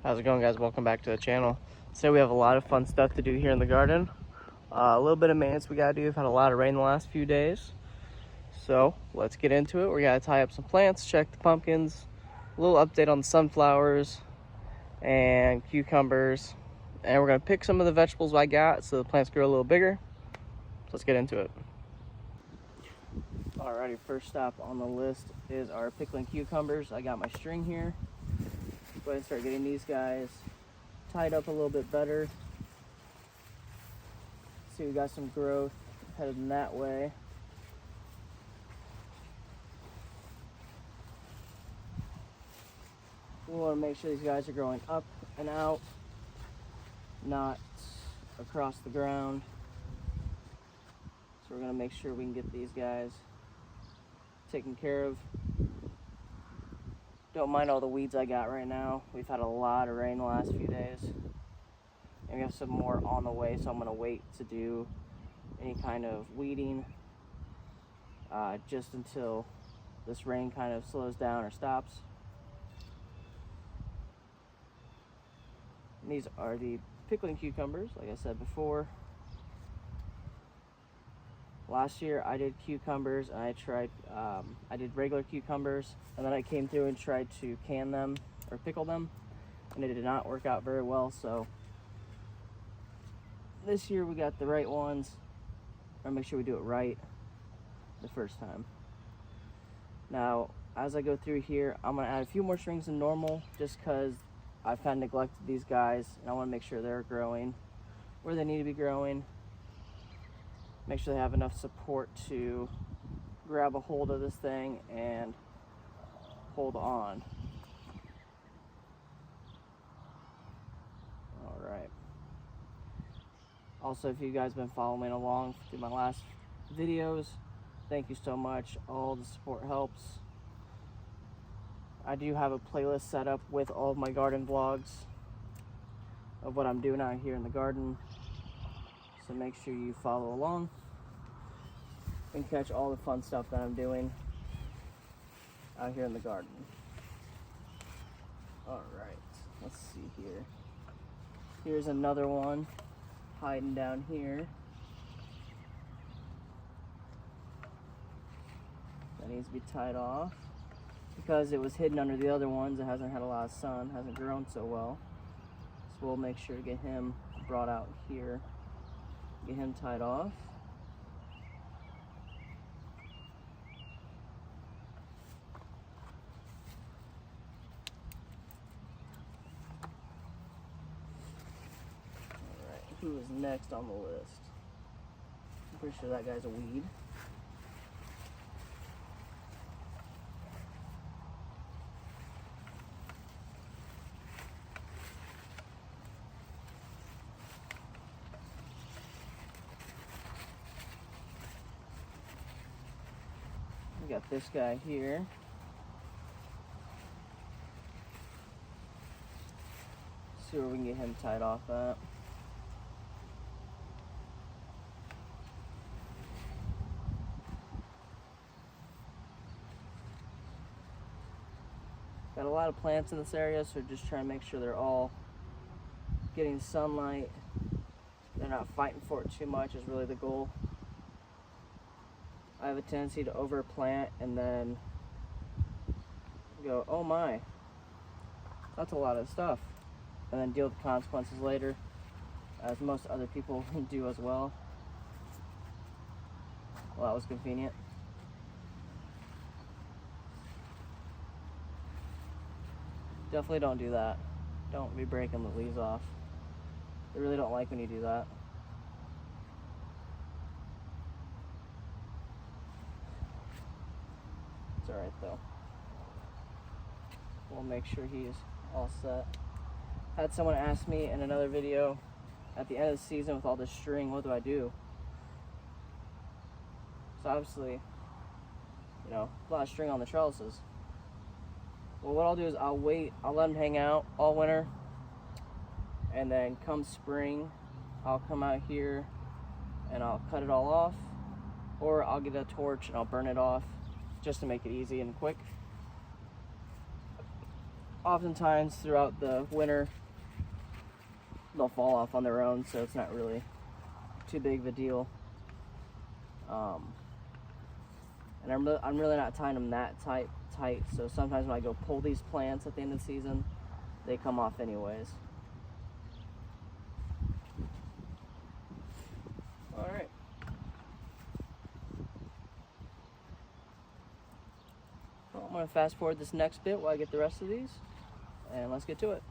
How's it going, guys? Welcome back to the channel. Today we have a lot of fun stuff to do here in the garden. A little bit of maintenance we gotta do. We've had a lot of rain the last few days, so let's get into it. We gotta tie up some plants, check the pumpkins, a little update on the sunflowers and cucumbers, and we're gonna pick some of the vegetables I got so the plants grow a little bigger. So let's get into it. Alrighty, first stop on the list is our pickling cucumbers. I got my string here. Go ahead and start getting these guys tied up a little bit better. See, we got some growth headed in that way. We want to make sure these guys are growing up and out, not across the ground. So we're going to make sure we can get these guys taken care of. Don't mind all the weeds I got right now. We've had a lot of rain the last few days. And we have some more on the way, so I'm going to wait to do any kind of weeding just until this rain kind of slows down or stops. And these are the pickling cucumbers, like I said before. Last year I did cucumbers and I tried, I did regular cucumbers, and then I came through and tried to can them or pickle them, and it did not work out very well. So this year we got the right ones. I'll make sure we do it right the first time. Now, as I go through here, I'm gonna add a few more strings than normal just because I've kind of neglected these guys, and I want to make sure they're growing where they need to be growing. Make sure they have enough support to grab a hold of this thing and hold on. All right. Also, if you guys have been following along through my last videos, thank you so much. All the support helps. I do have a playlist set up with all of my garden vlogs of what I'm doing out here in the garden. So make sure you follow along and catch all the fun stuff that I'm doing out here in the garden. All right, let's see here. Here's another one hiding down here. That needs to be tied off because it was hidden under the other ones. It hasn't had a lot of sun, hasn't grown so well. So we'll make sure to get him brought out here. Get him tied off. Alright, who is next on the list? I'm pretty sure that guy's a weed. We got this guy here. See where we can get him tied off at. Got a lot of plants in this area, so just trying to make sure they're all getting sunlight. They're not fighting for it too much is really the goal. I have a tendency to overplant and then go, oh my, that's a lot of stuff, and then deal with the consequences later, as most other people do as well. Well, that was convenient. Definitely don't do that. Don't be breaking the leaves off. I really don't like when you do that. It's alright though. We'll make sure he's all set. Had someone ask me in another video, at the end of the season with all this string, what do I do? So obviously, you know, a lot of string on the trellises. Well, what I'll do is I'll wait, I'll let them hang out all winter, and then come spring, I'll come out here and I'll cut it all off, or I'll get a torch and I'll burn it off just to make it easy and quick. oftentimes throughout the winter they'll fall off on their own, so it's not really too big of a deal. And I'm really not tying them that tight, so sometimes when I go pull these plants at the end of the season, they come off anyways. All right. Well, I'm gonna fast forward this next bit while I get the rest of these, and let's get to it.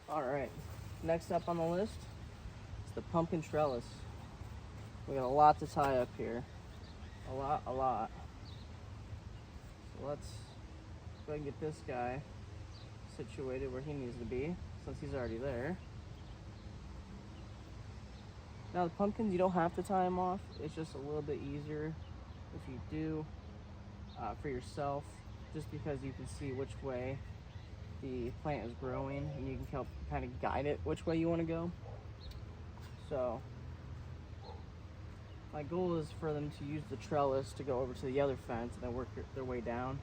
All right, next up on the list is the pumpkin trellis. We got a lot to tie up here. A lot. So let's go ahead and get this guy situated where he needs to be, since he's already there. Now the pumpkins, you don't have to tie them off. It's just a little bit easier if you do for yourself, just because you can see which way the plant is growing and you can help kind of guide it which way you want to go. So my goal is for them to use the trellis to go over to the other fence and then work their way down.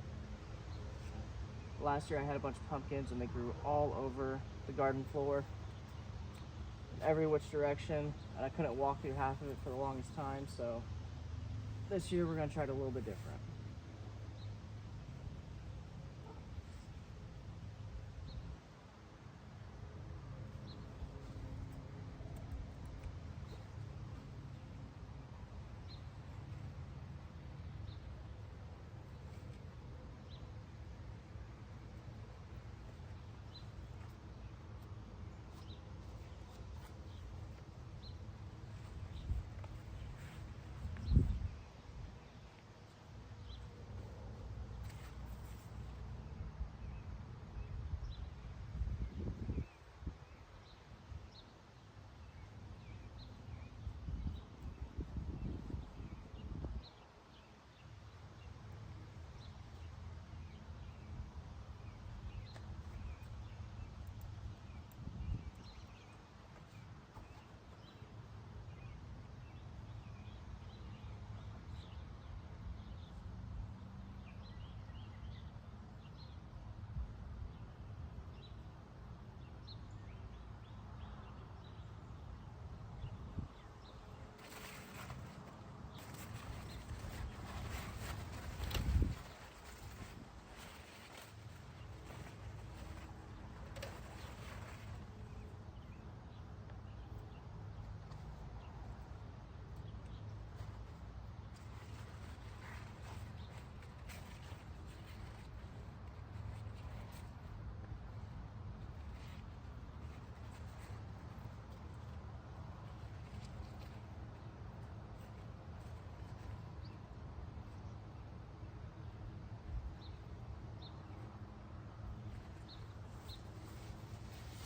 Last year I had a bunch of pumpkins and they grew all over the garden floor, in every which direction, and I couldn't walk through half of it for the longest time. So this year we're going to try it a little bit different.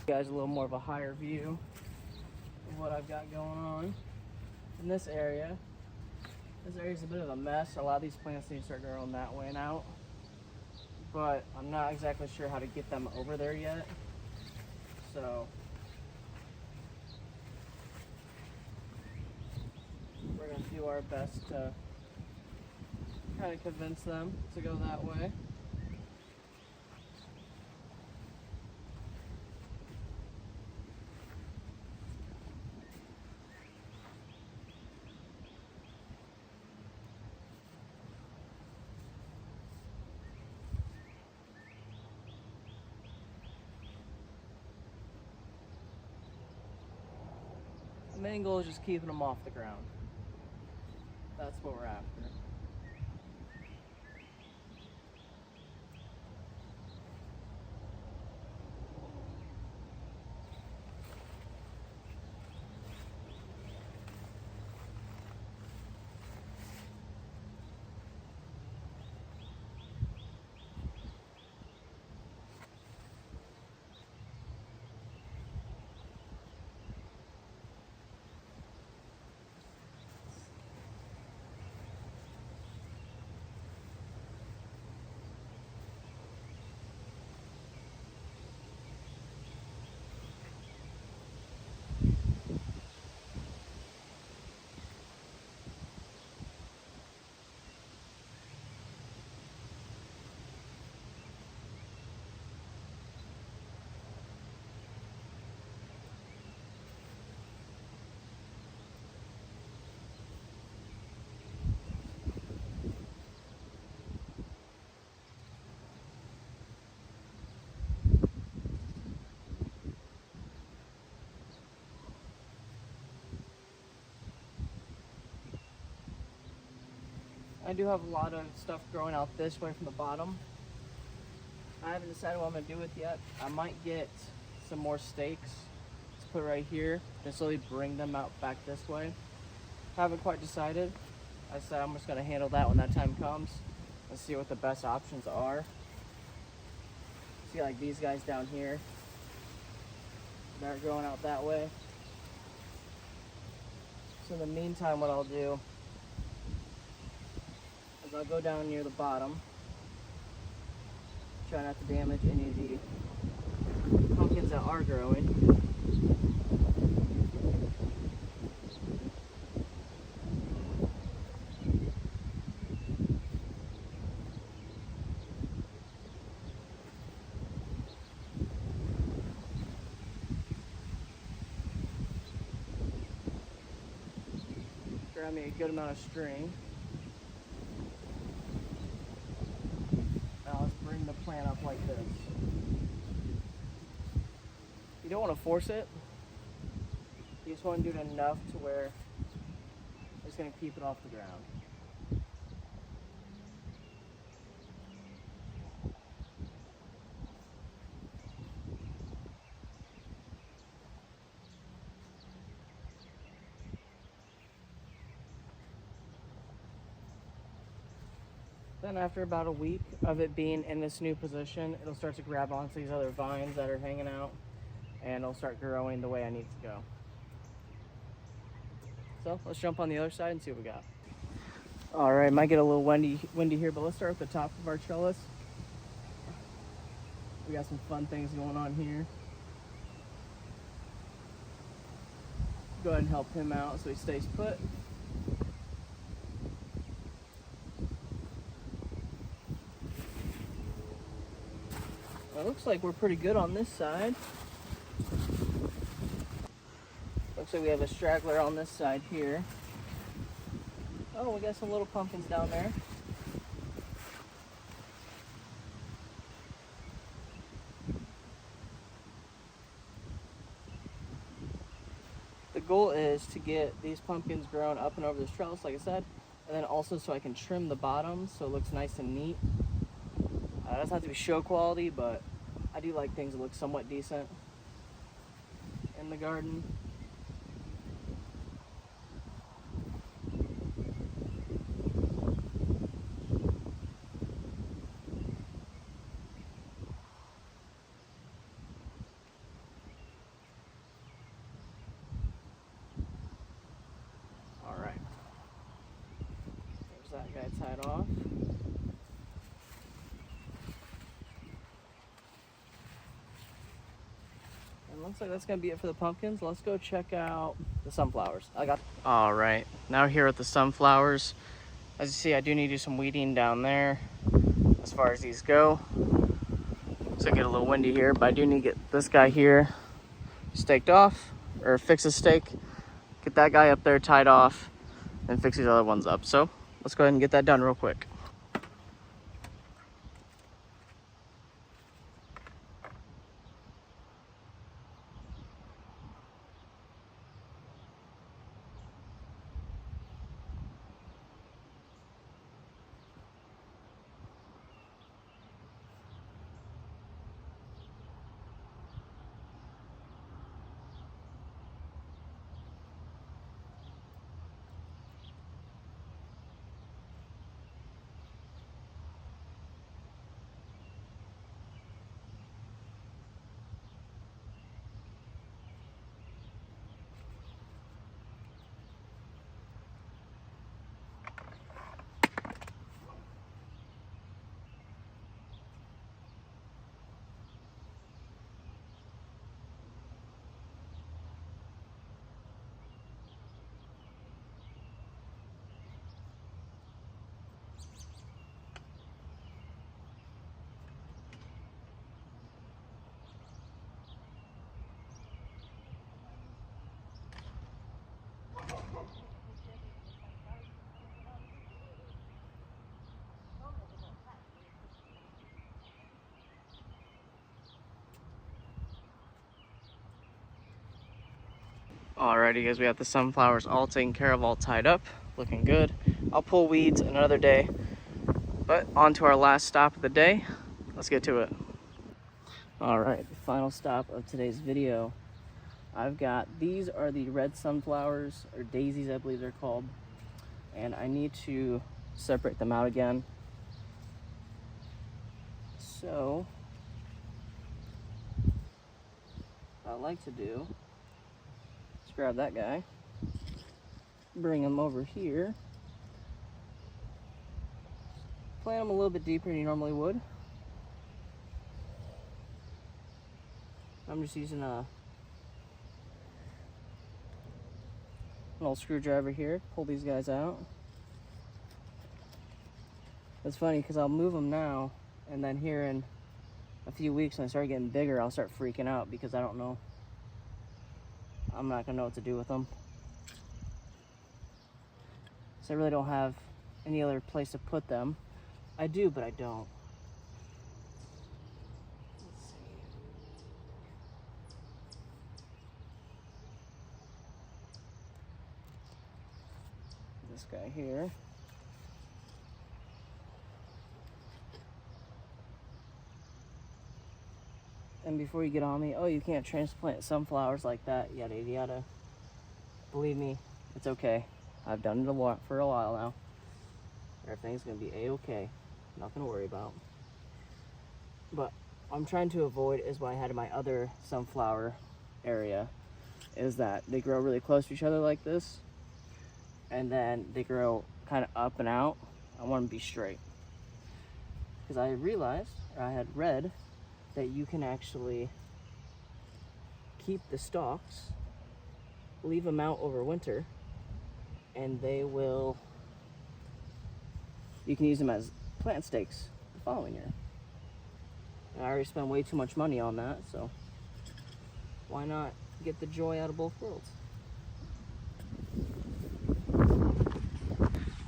You guys a little more of a higher view of what I've got going on in this area. This area's a bit of a mess. A lot of these plants need to start growing that way now, but I'm not exactly sure how to get them over there yet. So we're gonna do our best to kind of convince them to go that way. The main goal is just keeping them off the ground. That's what we're after. I do have a lot of stuff growing out this way from the bottom. I haven't decided what I'm going to do with yet. I might get some more stakes to put right here and slowly bring them out back this way. Haven't quite decided. I said I'm just going to handle that when that time comes and see what the best options are. See, like these guys down here, they're growing out that way. So in the meantime, what I'll do is I'll go down near the bottom, try not to damage any of the pumpkins that are growing. Grab me a good amount of string. Now let's bring the plant up like this. You don't want to force it. You just want to do it enough to where it's going to keep it off the ground. Then after about a week of it being in this new position, it'll start to grab onto these other vines that are hanging out, and it'll start growing the way I need to go. So let's jump on the other side and see what we got. All right, might get a little windy here, but let's start with the top of our trellis. We got some fun things going on here. Go ahead and help him out so he stays put. It looks like we're pretty good on this side. Looks like we have a straggler on this side here. Oh, we got some little pumpkins down there. The goal is to get these pumpkins grown up and over this trellis, like I said, and then also so I can trim the bottom so it looks nice and neat. It doesn't have to be show quality, but I do like things that look somewhat decent in the garden. That guy tied off. And looks like that's gonna be it for the pumpkins. Let's go check out the sunflowers. All right, now here at the sunflowers. As you see, I do need to do some weeding down there as far as these go. So I get a little windy here, but I do need to get this guy here staked off, or fix a stake. Get that guy up there tied off, and fix these other ones up. So let's go ahead and get that done real quick. Alrighty guys, we have the sunflowers all taken care of, all tied up, looking good. I'll pull weeds another day, but on to our last stop of the day. Let's get to it. Alright, the final stop of today's video. These are the red sunflowers, or daisies I believe they're called, and I need to separate them out again. So, what I like to do, grab that guy, bring him over here, plant him a little bit deeper than you normally would. I'm just using an old screwdriver here to pull these guys out. It's funny because I'll move them now, and then here in a few weeks when I start getting bigger, I'll start freaking out because I don't know. I'm not gonna know what to do with them. So I really don't have any other place to put them. I do, but I don't. Let's see. This guy here. And before you get on me, oh, you can't transplant sunflowers like that, yada yada. Believe me, it's okay. I've done it for a while now. Everything's gonna be a-okay. Nothing to worry about. But I'm trying to avoid is what I had in my other sunflower area, is that they grow really close to each other like this, and then they grow kind of up and out. I want them to be straight. Because I realized, or I had read, that you can actually keep the stalks, leave them out over winter, and you can use them as plant stakes the following year. And I already spent way too much money on that, so why not get the joy out of both worlds?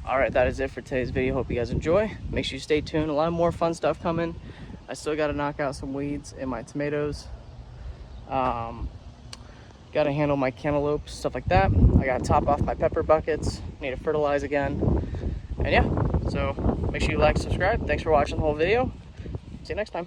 Alright, that is it for today's video. Hope you guys enjoy. Make sure you stay tuned. A lot more fun stuff coming. I still got to knock out some weeds in my tomatoes. Got to handle my cantaloupe, stuff like that. I got to top off my pepper buckets. Need to fertilize again. And yeah, so make sure you like, subscribe. Thanks for watching the whole video. See you next time.